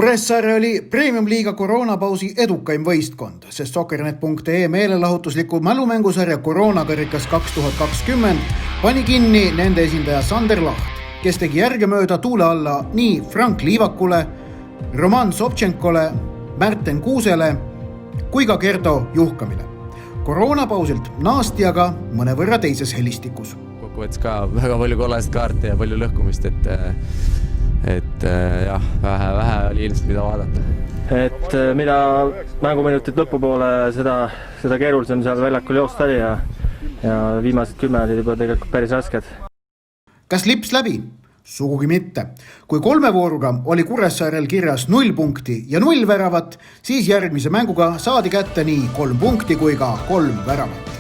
Kuressaare oli Premium-liiga koroonapausi edukaim võistkond, sest Soccernet.ee meelelahutusliku mälumängusarja Koroonakarikas 2020 pani kinni nende esindaja Sander Laht, kes tegi järgemööda tuule alla nii Frank Liivakule, Roman Sobtšenkole, Märten Kuusele kui ka Gerdo Juhkamile. Koroonapausilt naasti aga mõnevõrra teises helistikus. Kokkuvõttes ka väga palju kollast kaarti ja palju lõhkumist, et jah, vähe oli ilmselt mida vaadata. Mida mänguminutit lõpupoole, seda keerulisem seal väljakul jooksta oli ja viimased 10 olid juba tegelikult päris rasked. Kas lips läbi? Sugugi mitte. Kui 3 vooruga oli Kuressaarel kirjas 0 punkti ja 0 väravat, siis järgmise mänguga saadi kätte nii 3 punkti kui ka 3 väravat.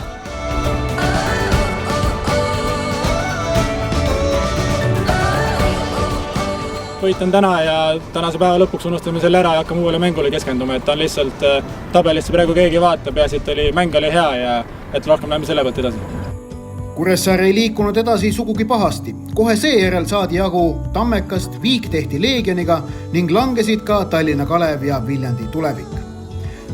Võit on täna ja tänase päeva lõpuks unustame selle ära ja hakkame uuele mängule keskenduma, et on lihtsalt tabelisse praegu keegi vaata, peaasi, et mäng oli hea ja et rohkem läheme selle pealt edasi. Kuressaare ei liikunud edasi sugugi pahasti. Kohe seejärel saadi jagu Tammekast, Viik tehti Leegioniga ning langesid ka Tallinna Kalev ja Viljandi Tulevik.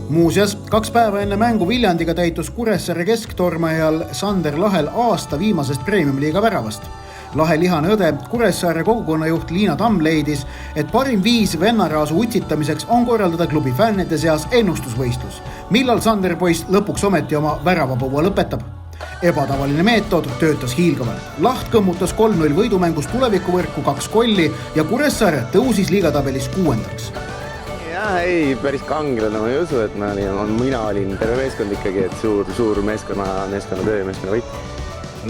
Muuseas, 2 päeva enne mängu Viljandiga täitus Kuressaare kesktormajal Sander Lahel aasta viimasest Premium-liiga väravast. Lahe lihane õde, Kuressaare kogukonnajuht Liina Tamm leidis, et parim viis vennaraasu utsitamiseks on korraldada klubi fännide seas ennustusvõistlus, millal Sander poiss lõpuks ometi oma väravapõua lõpetab. Ebatavaline meetod töötas hiilgavalt. Laht kõmmutas 3-0 võidumängus Tulevikuvõrku 2 kolli ja Kuressaare tõusis liigatabelis 6. Jah, ei, päris kangelane, ma ei usu, et mina olin terve meeskond ikkagi, et suur meeskonna töö ja meeskonna võit.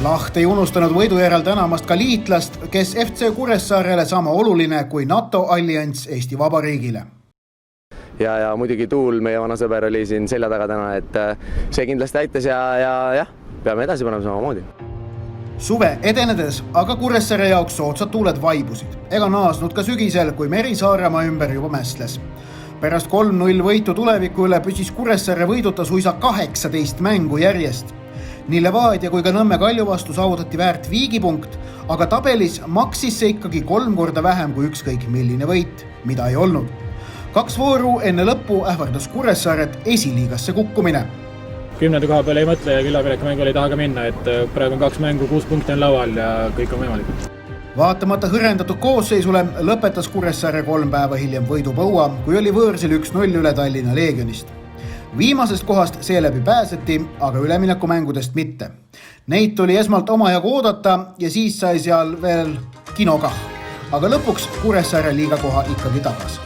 Laht ei unustanud võidu järel tänamast ka liitlast, kes FC Kuressaarele sama oluline kui NATO allianss Eesti Vabariigile. Ja muidugi Tuul, meie vana sõber, oli siin selja taga täna, et see kindlasti aitas ja peame edasi panema samamoodi. Suve edenedes aga Kuressaare jaoks soodsad tuuled vaibusid ega naasnud ka sügisel, kui Meri Saaremaa ümber juba mäsles. Pärast 3-0 võitu Tuleviku üle püsis Kuressaare võiduta suisa 18 mängu järjest. Nii Levadia kui ka Nõmme Kalju vastu saavutati väärt viigipunkt, aga tabelis maksis see ikkagi 3 korda vähem kui ükskõik milline võit, mida ei olnud. 2 vooru enne lõppu ähvardas Kuressaaret esiliigasse kukkumine. 10. koha peale ei mõtle ja külapileku mängu ei taha ka minna, et praegu on 2 mängu, 6 punkti on laual ja kõik on võimalik. Vaatamata hõrendatud koosseisule lõpetas Kuressaare 3 päeva hiljem võidupõua, kui oli võõrsil 1-0 üle Tallinna Leegionist. Viimasest kohast seeläbi pääseti, aga üleminekumängudest mitte. Neid tuli esmalt omajagu oodata ja siis sai seal veel kinokah. Aga lõpuks Kuressaare liigakoha ikkagi tagas.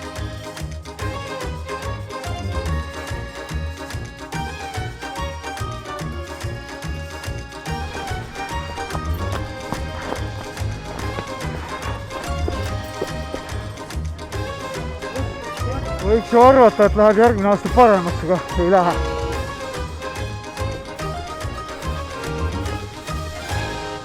Võiks ju arvata, et läheb järgmine aasta paremaks, aga ei lähe.